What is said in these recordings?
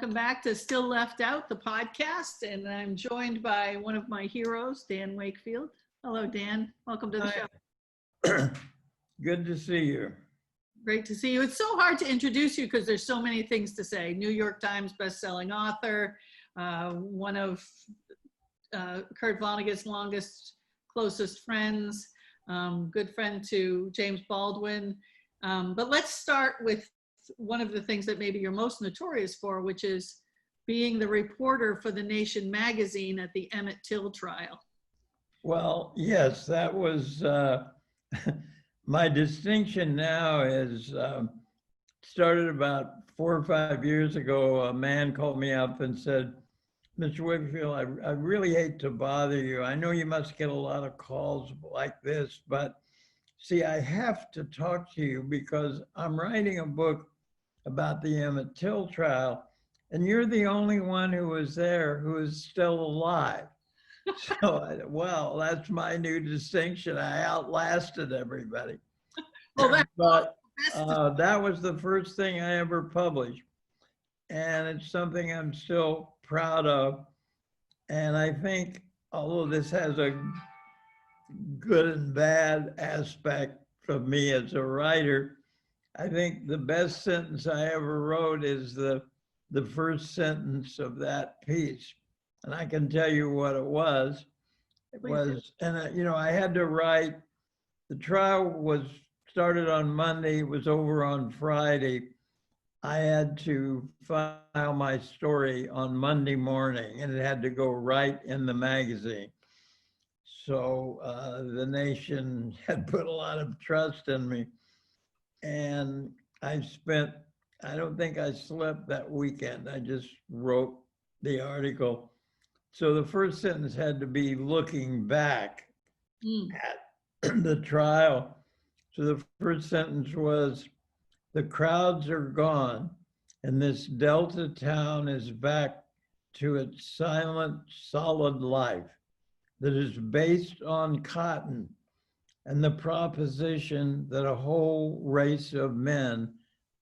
Welcome back to Still Left Out, the podcast, and I'm joined by one of my heroes, Dan Wakefield. Hello, Dan. Welcome to the show. Good to see you. Great to see you. It's so hard to introduce you because there's so many things to say. New York Times bestselling author, one of Kurt Vonneguts' longest, closest friends, good friend to James Baldwin. But let's start with one of the things that maybe you're most notorious for, which is being the reporter for The Nation magazine at the Emmett Till trial. Well, yes, that was my distinction now is started about 4 or 5 years ago. A man called me up and said, Mr. Wakefield, I really hate to bother you. I know you must get a lot of calls like this, but see, I have to talk to you because I'm writing a book about the Emmett Till trial, and you're the only one who was there who is still alive. So, well, that's my new distinction. I outlasted everybody. Well, but that was the first thing I ever published, and it's something I'm still proud of. And I think, although this has a good and bad aspect of me as a writer, I think the best sentence I ever wrote is the first sentence of that piece. And I can tell you what it was. It was, and you know, I had to write, the trial was started on Monday, it was over on Friday. I had to file my story on Monday morning, and it had to go right in the magazine. So the Nation had put a lot of trust in me. And I don't think I slept that weekend. I just wrote the article. So the first sentence had to be looking back at the trial. So the first sentence was, the crowds are gone and this Delta town is back to its silent, solid life that is based on cotton and the proposition that a whole race of men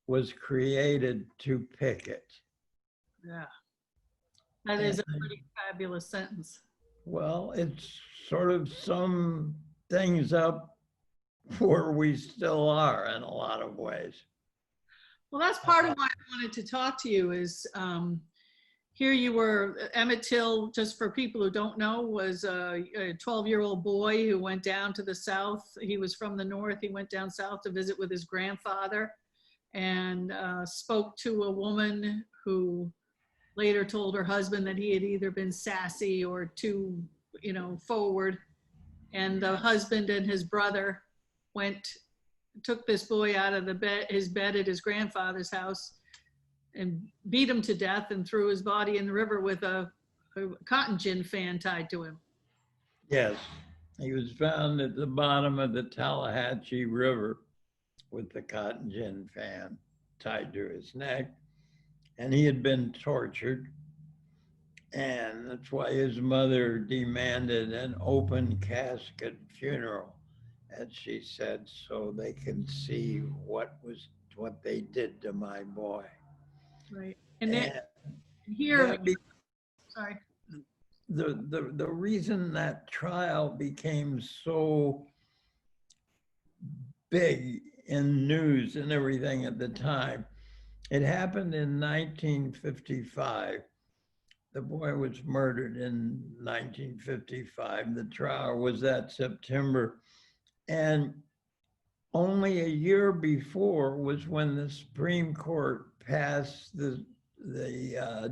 was created to pick it. Yeah, that is a pretty fabulous sentence. Well, it's sort of sum things up where we still are in a lot of ways. Well, that's part of why I wanted to talk to you is here you were, Emmett Till, just for people who don't know, was a 12-year-old boy who went down to the South. He was from the North. He went down South to visit with his grandfather and spoke to a woman who later told her husband that he had either been sassy or too, forward. And the husband and his brother took this boy out of his bed at his grandfather's house and beat him to death and threw his body in the river with a cotton gin fan tied to him. Yes, he was found at the bottom of the Tallahatchie River with the cotton gin fan tied to his neck, and he had been tortured. And that's why his mother demanded an open casket funeral, as she said, so they can see what they did to my boy. Right. And then here, sorry. The reason that trial became so big in news and everything at the time, it happened in 1955. The boy was murdered in 1955. The trial was that September. And only a year before was when the Supreme Court passed the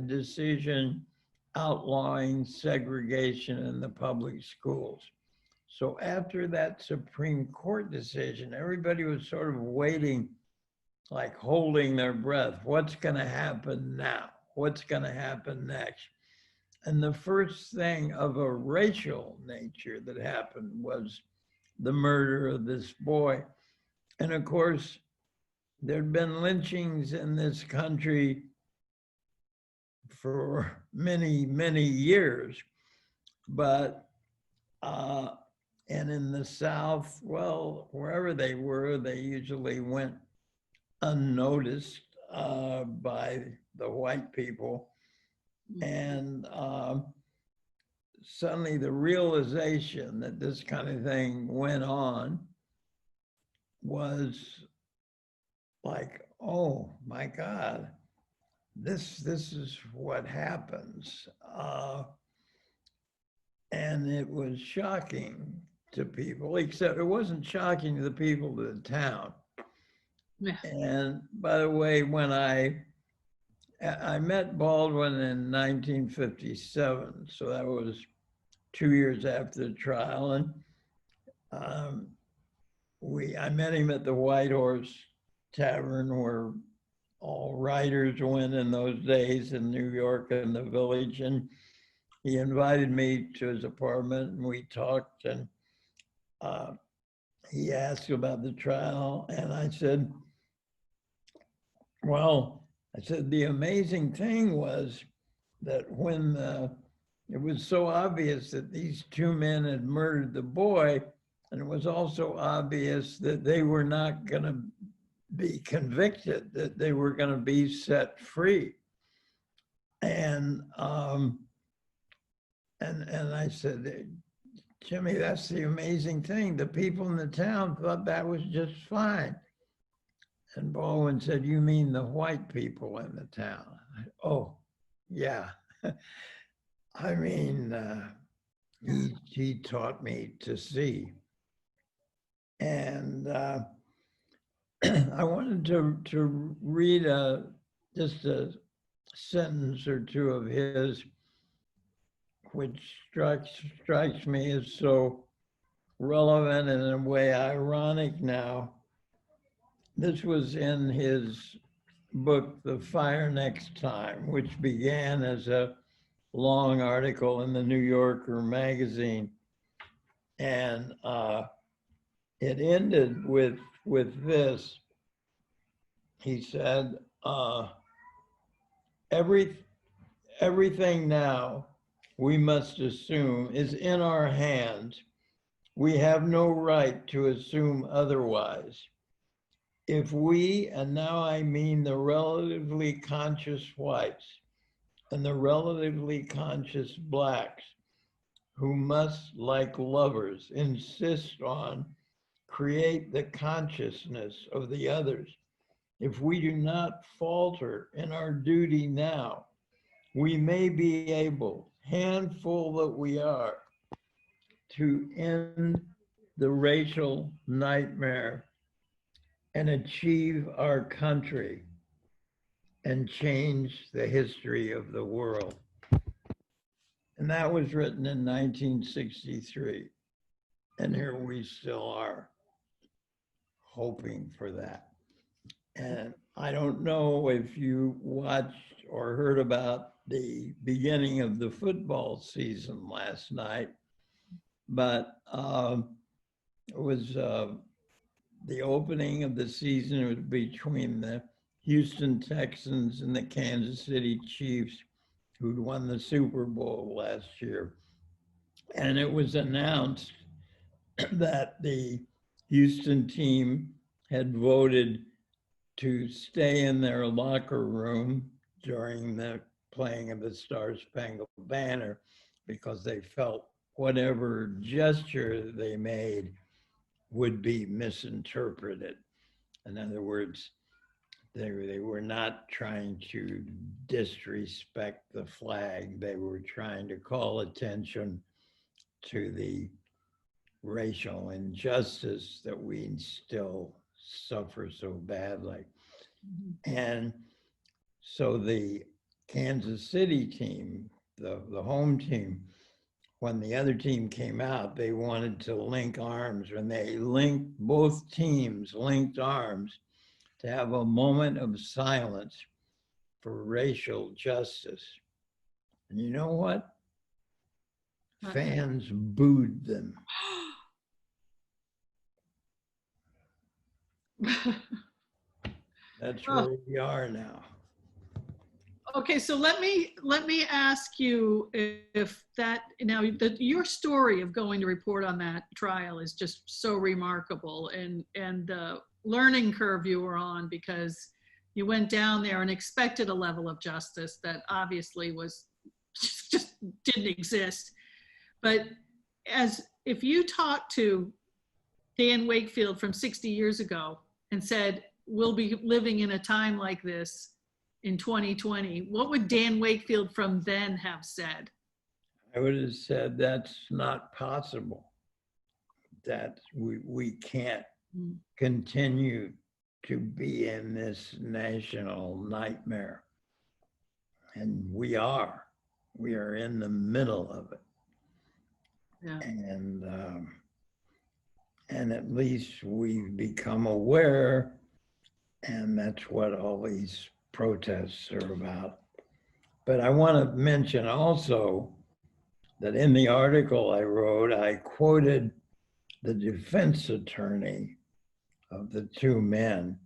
decision outlawing segregation in the public schools. So after that Supreme Court decision, everybody was sort of waiting, like holding their breath. What's going to happen now? What's going to happen next? And the first thing of a racial nature that happened was the murder of this boy. And of course, there'd been lynchings in this country for many, many years, but, and in the South, well, wherever they were, they usually went unnoticed by the white people. And suddenly the realization that this kind of thing went on was like, oh my God, this is what happens. And it was shocking to people, except it wasn't shocking to the people of the town. Yeah. And by the way, when I met Baldwin in 1957, so that was 2 years after the trial, and I met him at the White Horse Tavern, where all writers went in those days in New York and the Village, and he invited me to his apartment, and we talked, and he asked about the trial, and I said, well, I said, the amazing thing was that when it was so obvious that these two men had murdered the boy, and it was also obvious that they were not going to be convicted, that they were going to be set free. And I said, Jimmy, that's the amazing thing. The people in the town thought that was just fine. And Baldwin said, you mean the white people in the town? Oh, yeah. I mean, he taught me to see. And I wanted to read just a sentence or two of his, which strikes me as so relevant and in a way ironic now. This was in his book, The Fire Next Time, which began as a long article in the New Yorker magazine. And it ended with this. He said, everything now we must assume is in our hands. We have no right to assume otherwise. If we, and now I mean the relatively conscious whites and the relatively conscious blacks, who must, like lovers, insist on create the consciousness of the others. If we do not falter in our duty now, we may be able, handful that we are, to end the racial nightmare and achieve our country and change the history of the world. And that was written in 1963. And here we still are, hoping for that. And I don't know if you watched or heard about the beginning of the football season last night, but it was the opening of the season. It was between the Houston Texans and the Kansas City Chiefs, who'd won the Super Bowl last year. And it was announced that the Houston team had voted to stay in their locker room during the playing of the Star-Spangled Banner because they felt whatever gesture they made would be misinterpreted. In other words, they were not trying to disrespect the flag. They were trying to call attention to the racial injustice that we still suffer so badly. And so the Kansas City team, the home team, when the other team came out, they wanted to link arms, and both teams linked arms to have a moment of silence for racial justice. And you know what? Fans booed them. That's where we are now. Okay, so let me ask you if that, now your story of going to report on that trial is just so remarkable, and the learning curve you were on, because You went down there and expected a level of justice that obviously was just didn't exist. But if you talk to Dan Wakefield from 60 years ago and said, we'll be living in a time like this in 2020, what would Dan Wakefield from then have said? I would have said that's not possible, that we can't continue to be in this national nightmare. And we are in the middle of it. Yeah. And at least we've become aware, and that's what all these protests are about. But I want to mention also that in the article I wrote, I quoted the defense attorney of the two men,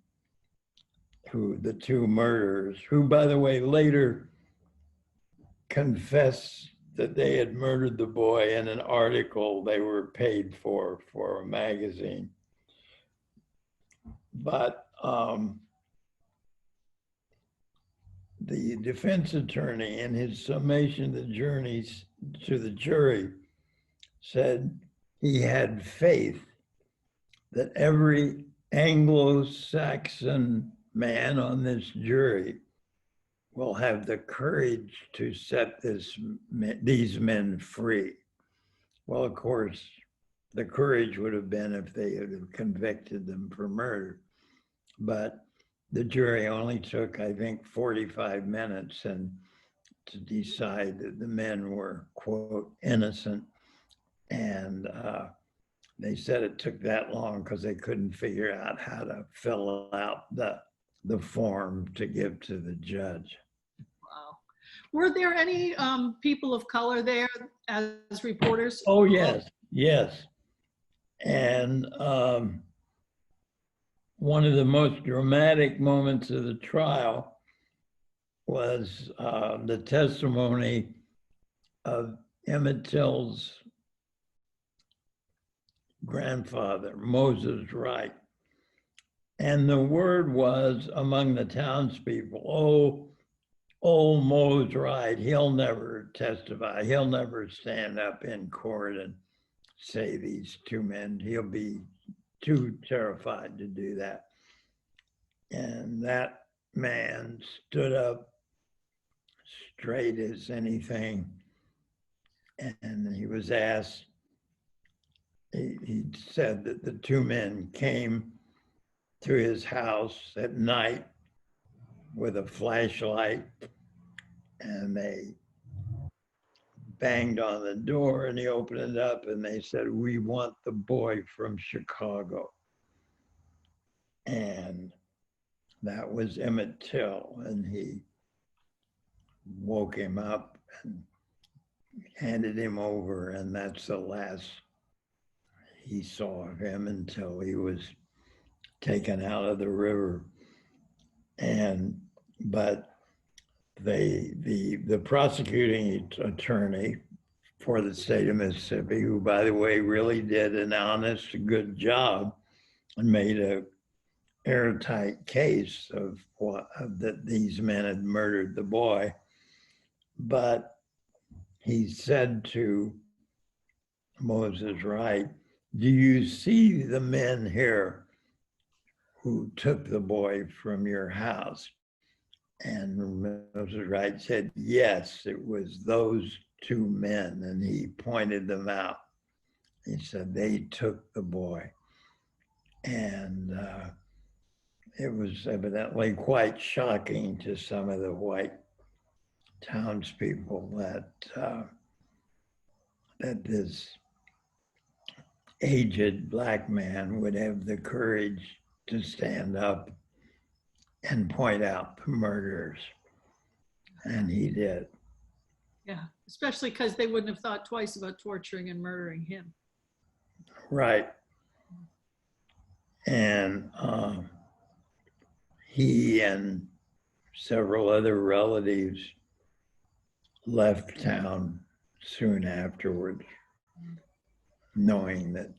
the two murderers, who, by the way, later confessed that they had murdered the boy in an article they were paid for a magazine. But the defense attorney, in his summation of the journeys to the jury, said he had faith that every Anglo-Saxon man on this jury will have the courage to set these men free. Well, of course, the courage would have been if they had convicted them for murder. But the jury only took, I think, 45 minutes and to decide that the men were, quote, innocent. And they said it took that long because they couldn't figure out how to fill out the form to give to the judge. Wow. Were there any people of color there as reporters? Oh, yes, yes. And one of the most dramatic moments of the trial was the testimony of Emmett Till's grandfather, Moses Wright. And the word was among the townspeople, oh, old Mose Wright, he'll never testify. He'll never stand up in court and say these two men. He'll be too terrified to do that. And that man stood up straight as anything. And he was asked, he said that the two men came to his house at night with a flashlight, and they banged on the door, and he opened it up, and they said, "We want the boy from Chicago." And that was Emmett Till, and he woke him up and handed him over, and that's the last he saw of him until he was taken out of the river. But the prosecuting attorney for the state of Mississippi, who, by the way, really did an honest, good job and made a airtight case of that these men had murdered the boy. But he said to Moses Wright, "Do you see the men here who took the boy from your house?" And Moses Wright said, "Yes, it was those two men." And he pointed them out. He said, "They took the boy." And it was evidently quite shocking to some of the white townspeople that this aged black man would have the courage to stand up and point out the murderers. And he did. Yeah, especially because they wouldn't have thought twice about torturing and murdering him. Right. And he and several other relatives left town soon afterwards, knowing that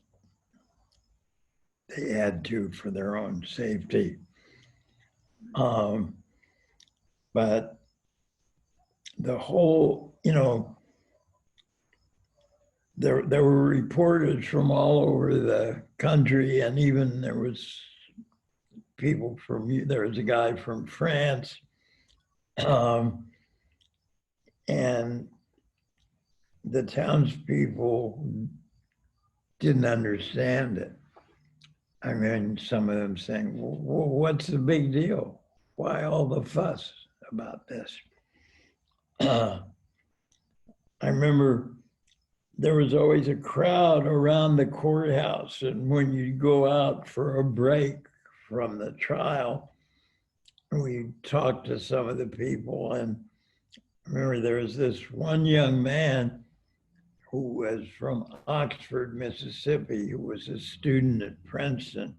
they had to for their own safety. Um, but the whole, there were reporters from all over the country, and even there was people there was a guy from France, and the townspeople didn't understand it. I mean, some of them saying, well, what's the big deal? Why all the fuss about this? I remember there was always a crowd around the courthouse, and when you go out for a break from the trial, we talked to some of the people, and I remember there was this one young man who was from Oxford, Mississippi, who was a student at Princeton.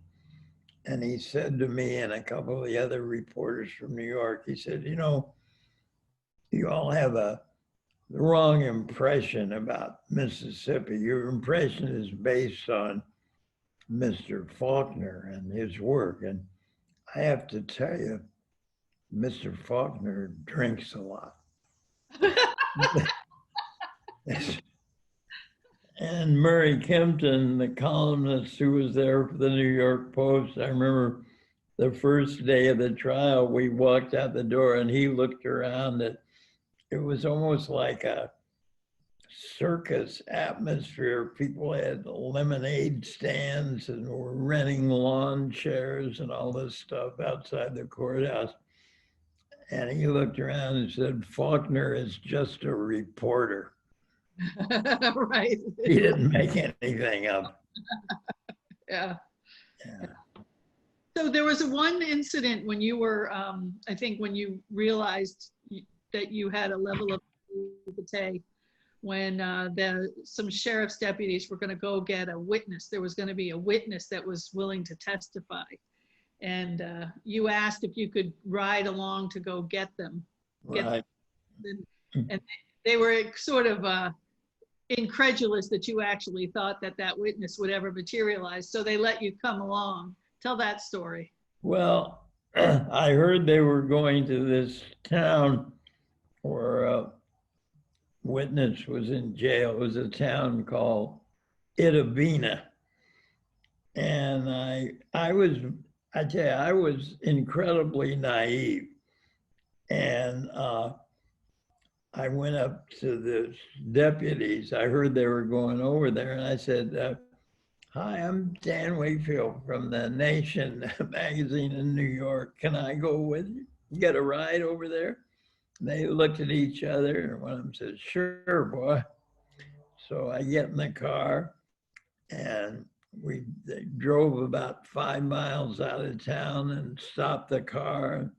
And he said to me and a couple of the other reporters from New York, he said, you all have the wrong impression about Mississippi. Your impression is based on Mr. Faulkner and his work. And I have to tell you, Mr. Faulkner drinks a lot. And Murray Kempton, the columnist who was there for the New York Post, I remember the first day of the trial, we walked out the door and he looked around. It was almost like a circus atmosphere. People had lemonade stands and were renting lawn chairs and all this stuff outside the courthouse. And he looked around and said, Faulkner is just a reporter. Right. He didn't make anything up. Yeah. Yeah. So there was one incident when you were, I think when you realized that you had a level of naivete, when some sheriff's deputies were going to go get a witness. There was going to be a witness that was willing to testify. And you asked if you could ride along to go get them. Right. And they were sort of incredulous that you actually thought that that witness would ever materialize. So they let you come along. Tell that story. Well, I heard they were going to this town where a witness was in jail. It was a town called Itabena. And I was incredibly naive. And I went up to the deputies. I heard they were going over there, and I said, hi, I'm Dan Wakefield from The Nation magazine in New York. Can I go with you? Get a ride over there? And they looked at each other, and one of them said, sure, boy. So I get in the car, and they drove about 5 miles out of town and stopped the car.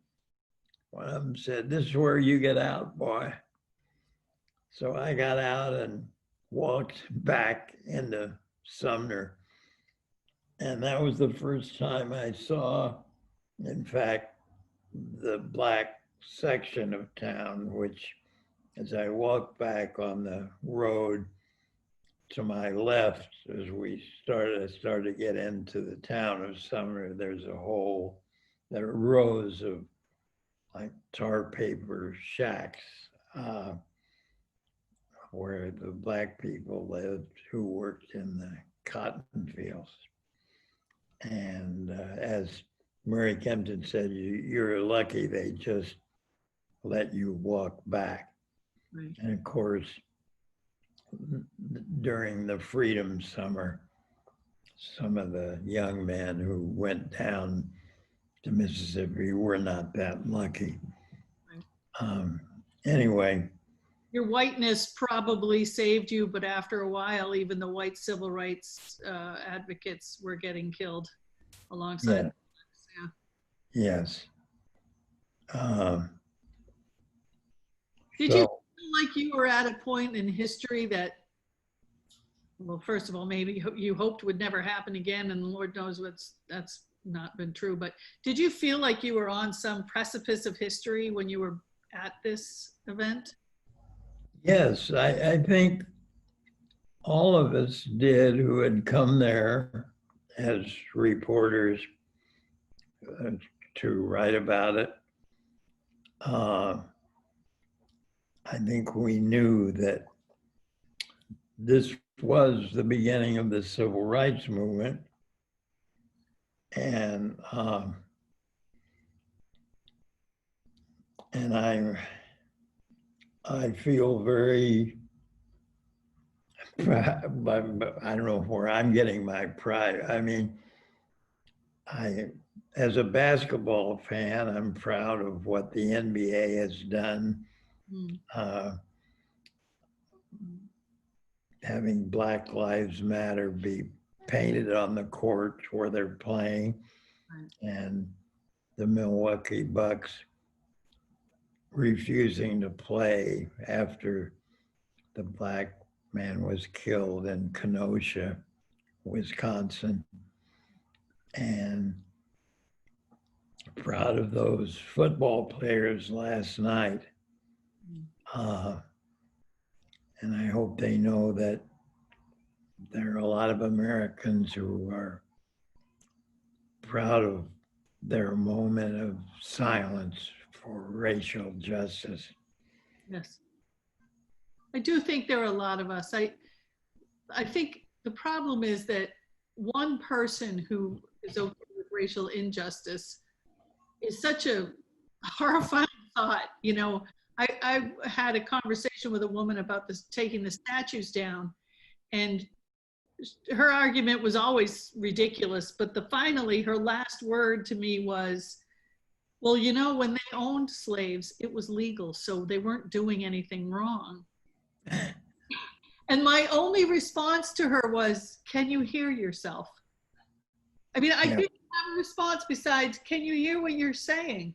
One of them said, this is where you get out, boy. So I got out and walked back into Sumner. And that was the first time I saw, in fact, the black section of town, which as I walked back on the road to my left, as I started to get into the town of Sumner, there are rows of like tar paper shacks where the black people lived who worked in the cotton fields. And as Murray Kempton said, you're lucky they just let you walk back. Right. And of course, during the Freedom Summer, some of the young men who went down to Mississippi were not that lucky. Right. Anyway. Your whiteness probably saved you, but after a while, even the white civil rights advocates were getting killed alongside. Yeah. Yes. Did you feel like you were at a point in history that, well, first of all, maybe you hoped would never happen again, and Lord knows that's not been true, but did you feel like you were on some precipice of history when you were at this event? Yes, I think all of us did who had come there as reporters to write about it. I think we knew that this was the beginning of the civil rights movement. And I feel very, I don't know where I'm getting my pride. I mean, as a basketball fan, I'm proud of what the NBA has done. Having Black Lives Matter be painted on the court where they're playing, and the Milwaukee Bucks refusing to play after the black man was killed in Kenosha, Wisconsin. And proud of those football players last night. And I hope they know that there are a lot of Americans who are proud of their moment of silence for racial justice. Yes. I do think there are a lot of us. I think the problem is that one person who is okay with racial injustice is such a horrifying thought. You know, I had a conversation with a woman about this, taking the statues down, and her argument was always ridiculous, but finally her last word to me was, well, you know, when they owned slaves, it was legal, so they weren't doing anything wrong. And my only response to her was, can you hear yourself? I mean, I didn't have a response besides, can you hear what you're saying?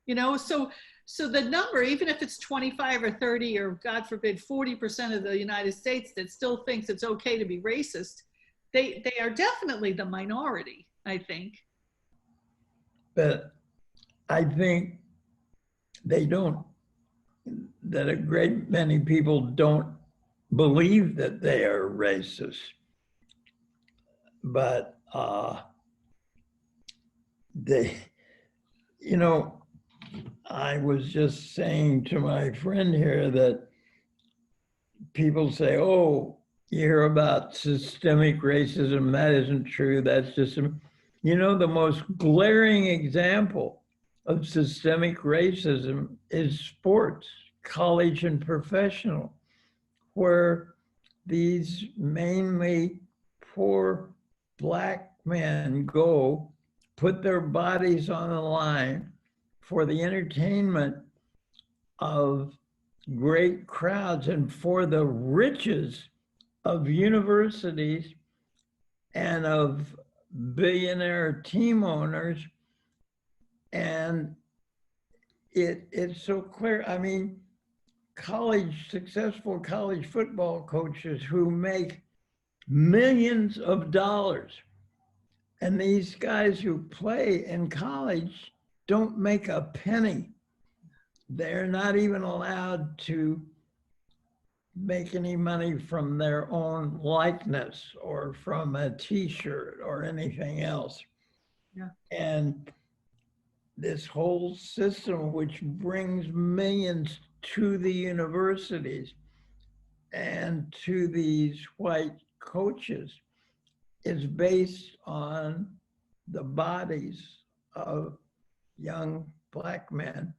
You know, so the number, even if it's 25 or 30 or God forbid 40% of the United States that still thinks it's okay to be racist, they are definitely the minority, I think. But I think that a great many people don't believe that they are racist. But you know, I was just saying to my friend here that people say, oh, you hear about systemic racism. That isn't true. That's just, you know, the most glaring example of systemic racism is sports, college and professional, where these mainly poor Black men go, put their bodies on the line for the entertainment of great crowds and for the riches of universities and of billionaire team owners. And it's so clear. I mean, successful college football coaches who make millions of dollars. And these guys who play in college don't make a penny. They're not even allowed to make any money from their own likeness or from a t-shirt or anything else. Yeah. And this whole system, which brings millions to the universities and to these white coaches, is based on the bodies of young Black men,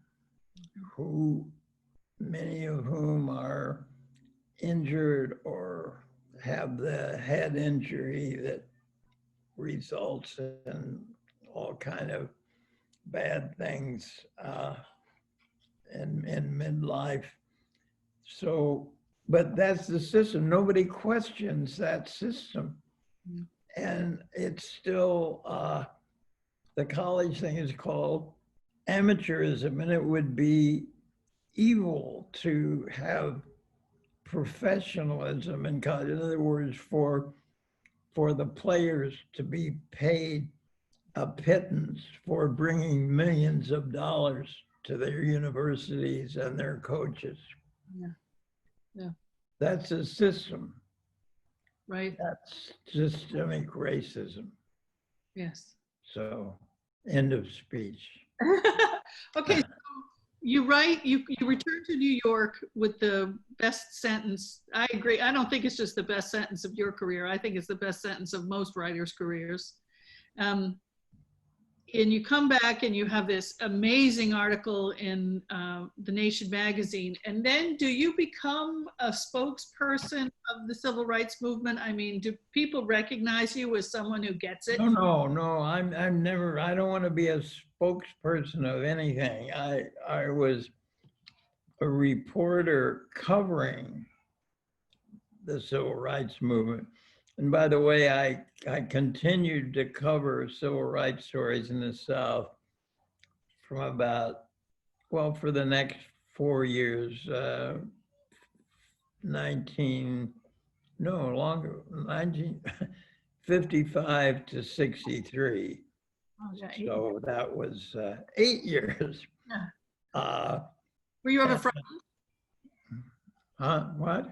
who many of whom are injured or have the head injury that results in all kind of bad things in midlife. So, but that's the system. Nobody questions that system. Mm. And it's still, the college thing is called amateurism, and it would be evil to have professionalism in college. In other words, for the players to be paid a pittance for bringing millions of dollars to their universities and their coaches. Yeah. Yeah. That's a system. Right. That's systemic racism. Yes. So End of speech. Okay, so you write, you return to New York with the best sentence. I agree. I don't think it's just the best sentence of your career. I think it's the best sentence of most writers' careers. Um, and you come back and you have this amazing article in the Nation magazine. And then do you become a spokesperson of the civil rights movement? I mean, do people recognize you as someone who gets it? No. I'm never. I don't want to be a spokesperson of anything. I was a reporter covering the civil rights movement. And by the way, I continued to cover civil rights stories in the South from about, well, for the next 4 years, 19, no, longer, 1955 to 63. Oh, yeah, So that was 8 years. yeah. Uh, Were you ever what?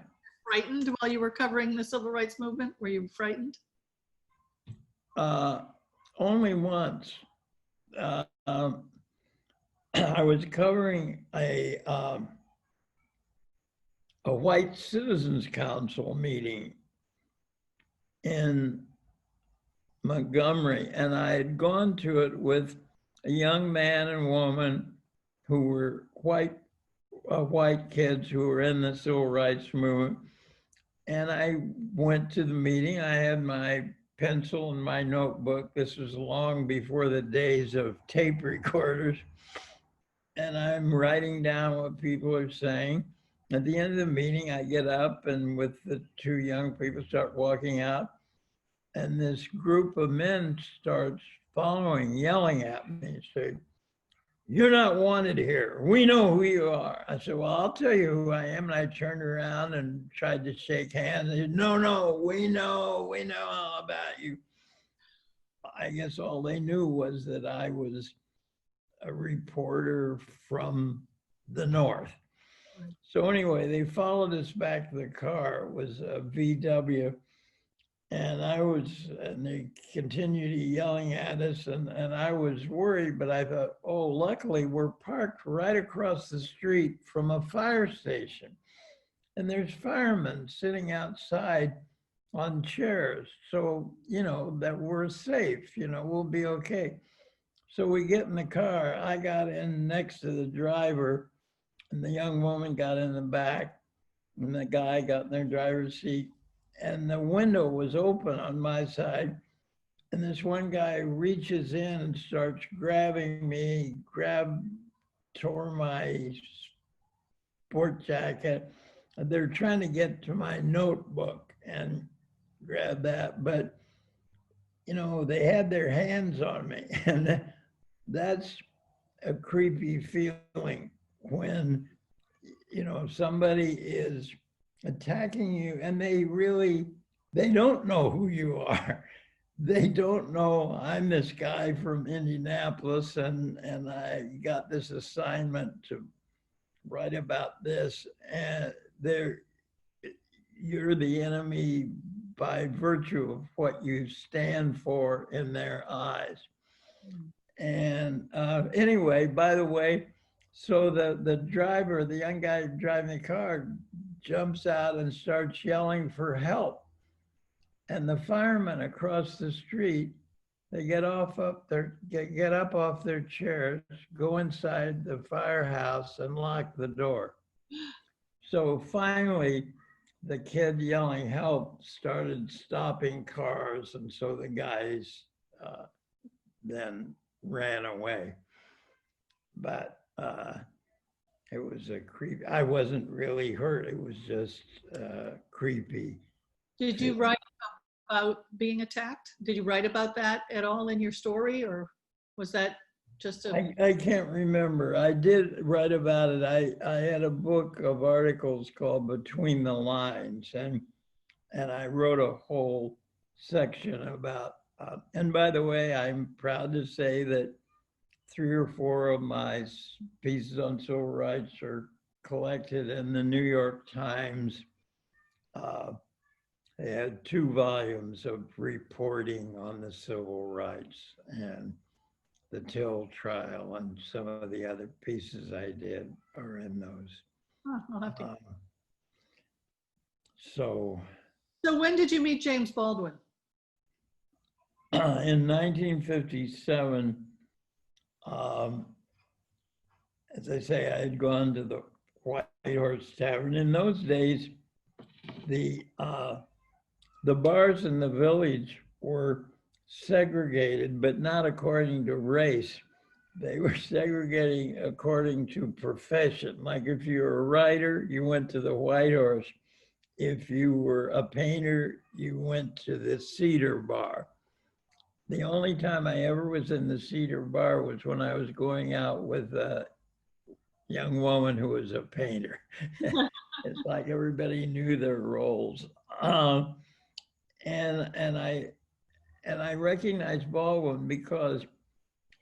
frightened while you were covering the civil rights movement? Were you frightened? Only once. I was covering a white citizens council meeting in Montgomery, and I had gone to it with a young man and woman who were white kids who were in the civil rights movement. And I went to the meeting. I had my pencil and my notebook. This was long before the days of tape recorders. And I'm writing down what people are saying. At the end of the meeting, I get up and with the two young people start walking out. And this group of men starts following, yelling at me, say, "You're not wanted here. We know who you are." I said, "Well, I'll tell you who I am." And I turned around and tried to shake hands. They said, No, we know all about you. I guess all they knew was that I was a reporter from the North. So anyway, they followed us back to the car. It was a VW. And they continued yelling at us, and I was worried, but I thought, oh, luckily we're parked right across the street from a fire station. And there's firemen sitting outside on chairs. So, that we're safe, we'll be okay. So we get in the car. I got in next to the driver, and the young woman got in the back, and the guy got in their driver's seat. And the window was open on my side. And this one guy reaches in and starts grabbing me, tore my sport jacket. They're trying to get to my notebook and grab that. But, they had their hands on me. And that's a creepy feeling when, somebody is attacking you and they don't know who you are. They don't know I'm this guy from Indianapolis and I got this assignment to write about this, and you're the enemy by virtue of what you stand for in their eyes. And anyway, by the way, so the driver, the young guy driving the car, jumps out and starts yelling for help. And the firemen across the street, they get up off their chairs, go inside the firehouse and lock the door. So finally, the kid yelling help started stopping cars. And so the guys then ran away. But it was a creepy. I wasn't really hurt. It was just creepy. Did you write about being attacked? Did you write about that at all in your story, or was that just a... I can't remember. I did write about it. I had a book of articles called Between the Lines, and I wrote a whole section about, and by the way, I'm proud to say that 3 or 4 of my pieces on civil rights are collected in the New York Times. They had 2 volumes of reporting on the civil rights, and the Till trial, and some of the other pieces I did are in those. Huh, I'll have to. Um, so So when did you meet James Baldwin? in 1957, as I say, I had gone to the White Horse Tavern. In those days, the bars in the village were segregated, but not according to race. They were segregating according to profession. Like if you were a writer, you went to the White Horse. If you were a painter, you went to the Cedar Bar. The only time I ever was in the Cedar Bar was when I was going out with a young woman who was a painter. It's like everybody knew their roles. And I recognized Baldwin because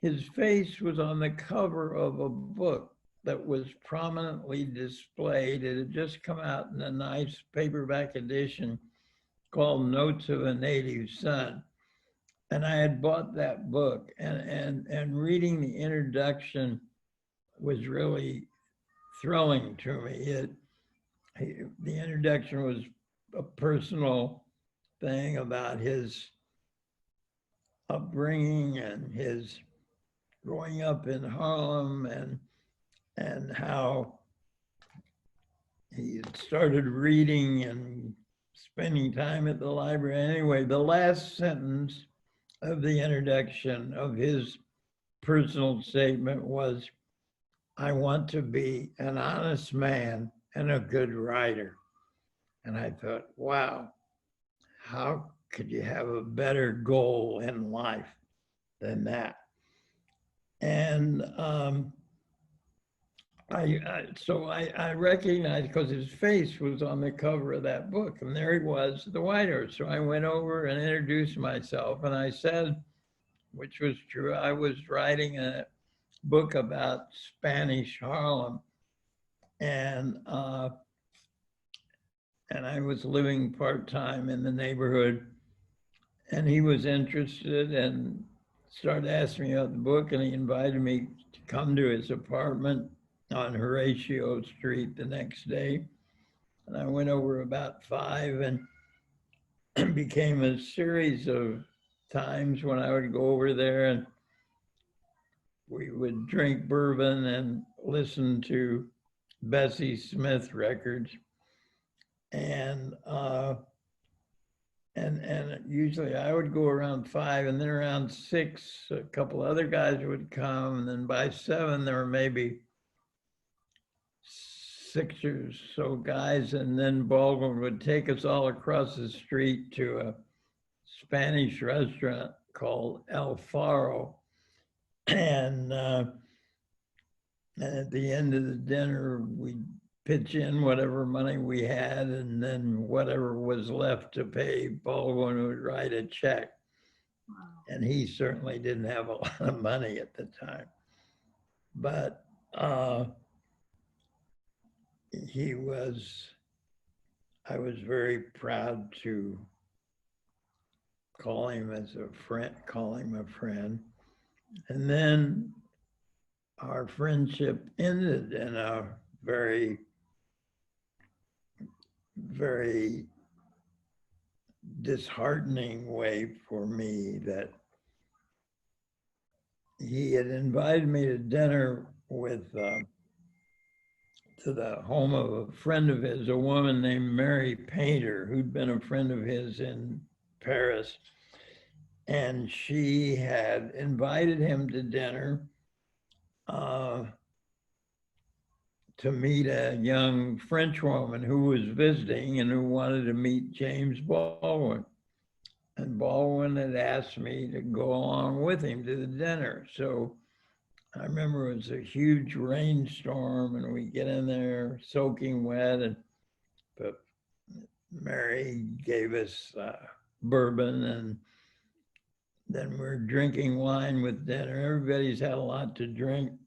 his face was on the cover of a book that was prominently displayed. It had just come out in a nice paperback edition called Notes of a Native Son. And I had bought that book, and reading the introduction was really thrilling to me. The introduction was a personal thing about his upbringing and his growing up in Harlem, and how he had started reading and spending time at the library. Anyway, the last sentence of the introduction of his personal statement was, "I want to be an honest man and a good writer." And I thought, wow, how could you have a better goal in life than that? And I recognized, because his face was on the cover of that book, and there he was, the White Horse. So I went over and introduced myself, and I said, which was true, I was writing a book about Spanish Harlem, and I was living part-time in the neighborhood, and he was interested and started asking me about the book, and he invited me to come to his apartment on Horatio Street the next day. And I went over about 5, and it became a series of times when I would go over there, and we would drink bourbon and listen to Bessie Smith records. And usually I would go around 5, and then around 6, a couple other guys would come. And then by 7, there were maybe 6 or so guys. And then Baldwin would take us all across the street to a Spanish restaurant called El Faro. And at the end of the dinner, we'd pitch in whatever money we had, and then whatever was left to pay, Baldwin would write a check. Wow. And he certainly didn't have a lot of money at the time. But I was very proud to call him a friend. And then our friendship ended in a very, very disheartening way for me, that he had invited me to dinner to the home of a friend of his, a woman named Mary Painter, who'd been a friend of his in Paris. And she had invited him to dinner to meet a young French woman who was visiting and who wanted to meet James Baldwin. And Baldwin had asked me to go along with him to the dinner. So I remember it was a huge rainstorm, and we get in there soaking wet, but Mary gave us bourbon, and then we're drinking wine with dinner. Everybody's had a lot to drink.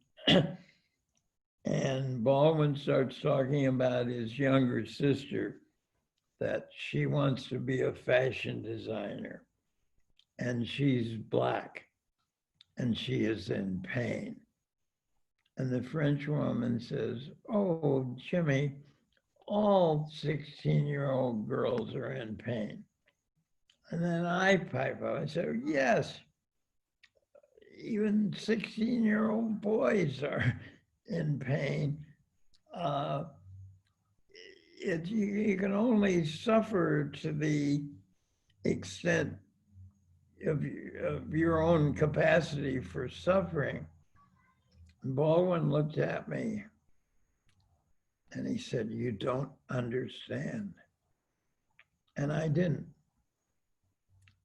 And Baldwin starts talking about his younger sister, that she wants to be a fashion designer, and she's Black. and she is in pain. And the French woman says, oh, Jimmy, all 16-year-old girls are in pain. And then I pipe up, I say, yes, even 16-year-old boys are in pain. You can only suffer to the extent of your own capacity for suffering. And Baldwin looked at me and he said, you don't understand. And I didn't.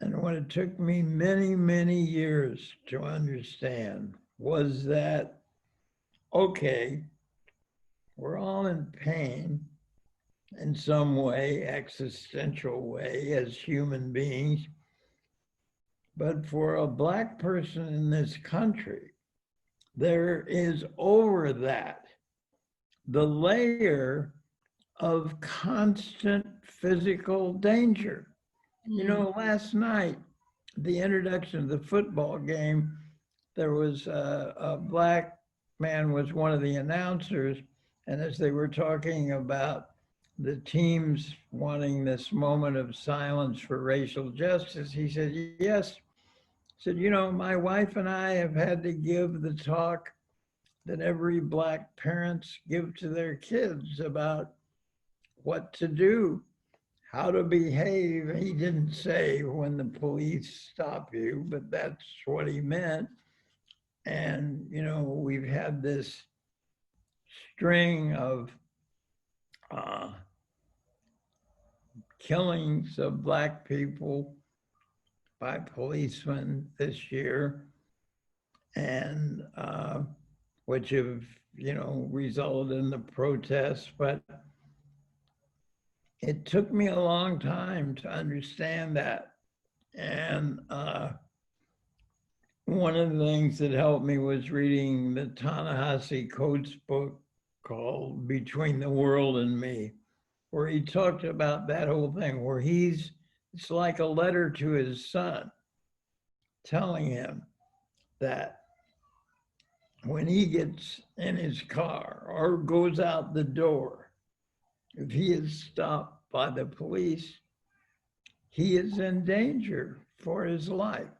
And what it took me many, many years to understand was that, okay, we're all in pain in some way, existential way, as human beings. But for a Black person in this country, there is over that the layer of constant physical danger. You know, last night, the introduction of the football game, there was a Black man was one of the announcers. And as they were talking about the teams wanting this moment of silence for racial justice, he said, yes. He said, you know, my wife and I have had to give the talk that every Black parents give to their kids about what to do, how to behave. He didn't say when the police stop you, but that's what he meant. And, you know, we've had this string of killings of Black people by policemen this year, and which have, you know, resulted in the protests. But it took me a long time to understand that. And one of the things that helped me was reading the Ta-Nehisi Coates book called Between the World and Me, where he talked about that whole thing, where it's like a letter to his son telling him that when he gets in his car or goes out the door, if he is stopped by the police, he is in danger for his life.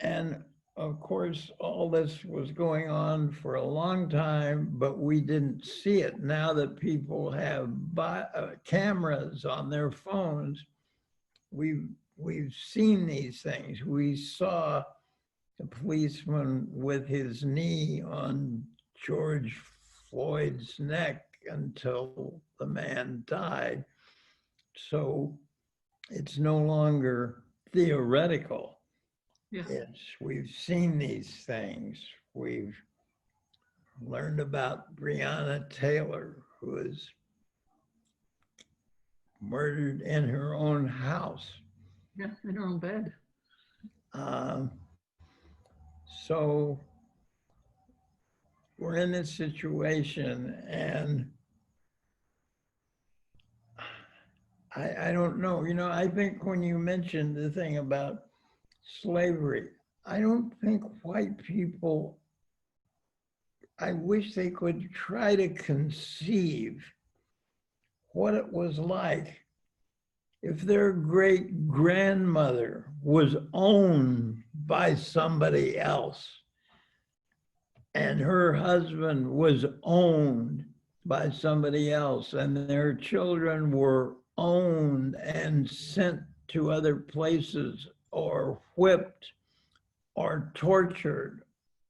And of course, all this was going on for a long time, but we didn't see it. Now that people have cameras on their phones, we've seen these things. We saw a policeman with his knee on George Floyd's neck until the man died. So it's no longer theoretical. Yeah. We've seen these things. We've learned about Breonna Taylor, who was murdered in her own house. Yeah, in her own bed. So we're in this situation, and I don't know. You know, I think when you mentioned the thing about slavery, I don't think white people, I wish they could try to conceive what it was like if their great grandmother was owned by somebody else and her husband was owned by somebody else and their children were owned and sent to other places or whipped or tortured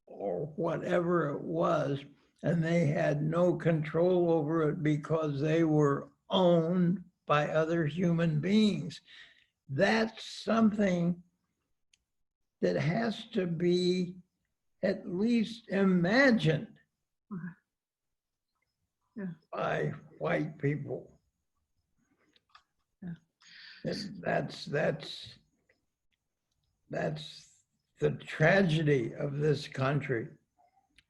or whatever it was, and they had no control over it because they were owned by other human beings. That's something that has to be at least imagined by white people. Yeah. That's the tragedy of this country.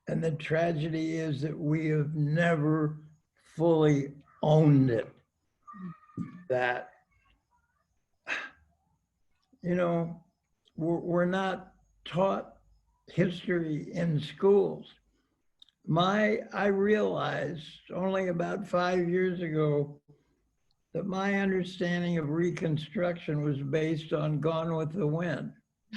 And the tragedy is that we have never fully owned it. That, you know, we're not taught history in schools. I realized only about 5 years ago that my understanding of Reconstruction was based on Gone with the Wind.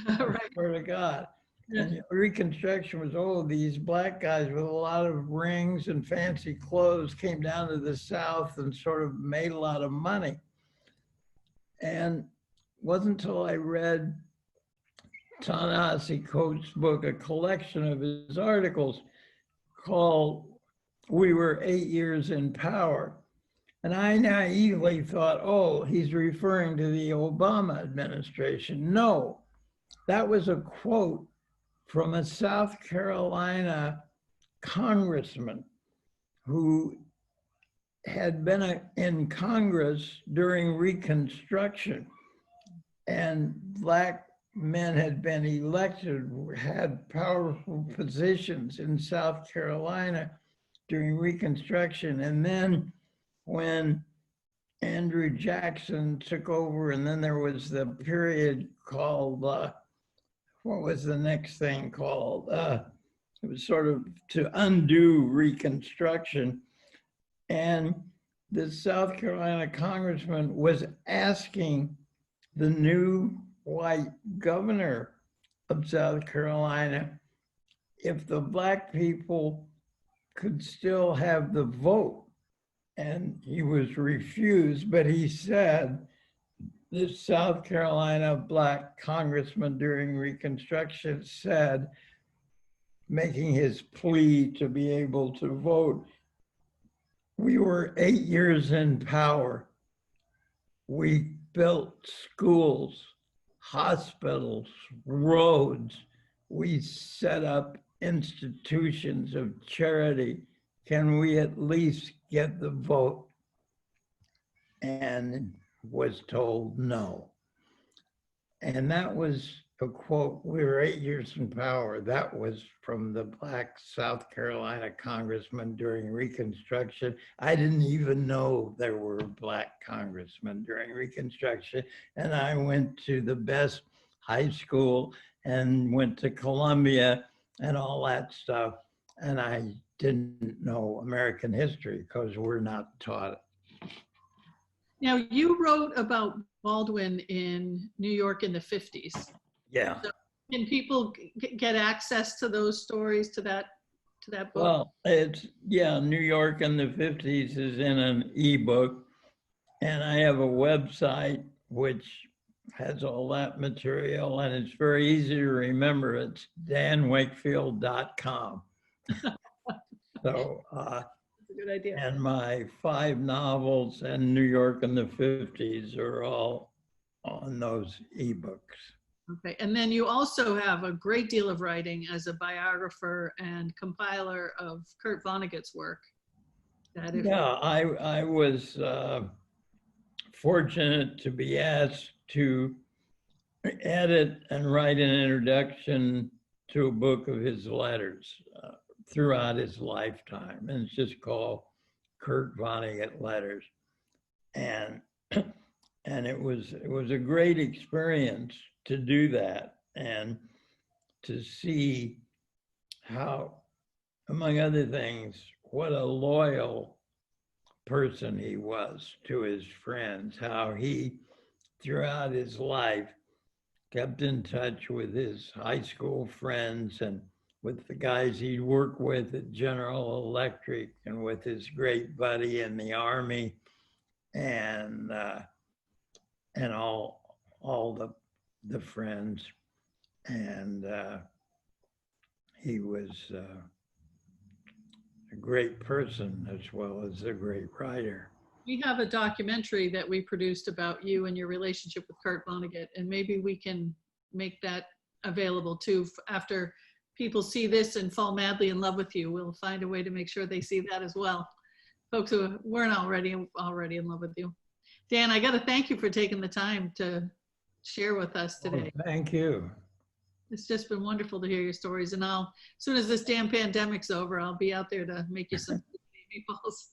I Right. swear to God. Yeah. And Reconstruction was, oh, these black guys with a lot of rings and fancy clothes came down to the South and sort of made a lot of money. And it wasn't until I read Ta-Nehisi Coates' book, a collection of his articles called We Were 8 Years in Power. And I naively thought, oh, he's referring to the Obama administration. No, that was a quote from a South Carolina congressman who had been in Congress during Reconstruction, and black men had been elected, had powerful positions in South Carolina during Reconstruction. And then when Andrew Jackson took over, and then there was the period called, what was the next thing called? It was sort of to undo Reconstruction. And the South Carolina congressman was asking the new white governor of South Carolina if the black people could still have the vote. And he was refused, but he said, this South Carolina black congressman during Reconstruction said, making his plea to be able to vote, we were 8 years in power. We built schools, hospitals, roads. We set up institutions of charity. Can we at least get the vote? And was told no. And that was a quote, we were 8 years in power. That was from the black South Carolina congressman during Reconstruction. I didn't even know there were black congressmen during Reconstruction. And I went to the best high school and went to Columbia and all that stuff. And I didn't know American history because we're not taught it. Now, you wrote about Baldwin in New York in the 50s. Yeah. So can people get access to those stories, to that book? Well, it's, yeah, New York in the 50s is in an ebook. And I have a website which has all that material, and it's very easy to remember. It's danwakefield.com. So, That's a good idea. and my 5 novels and New York in the 50s are all on those ebooks. Okay, and then you also have a great deal of writing as a biographer and compiler of Kurt Vonnegut's work. Yeah, I was fortunate to be asked to edit and write an introduction to a book of his letters throughout his lifetime. And it's just called Kurt Vonnegut Letters. And it was a great experience to do that and to see how, among other things, what a loyal person he was to his friends, how he, throughout his life, kept in touch with his high school friends and with the guys he'd worked with at General Electric and with his great buddy in the Army and all the friends. And he was a great person as well as a great writer. We have a documentary that we produced about you and your relationship with Kurt Vonnegut, and maybe we can make that available too. After people see this and fall madly in love with you, we'll find a way to make sure they see that as well. Folks who weren't already in love with you. Dan, I got to thank you for taking the time to share with us today. Oh, thank you. It's just been wonderful to hear your stories. And as soon as this damn pandemic's over, I'll be out there to make you some meatballs.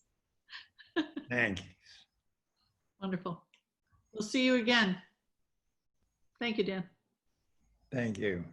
Thanks. Wonderful. We'll see you again. Thank you, Dan. Thank you.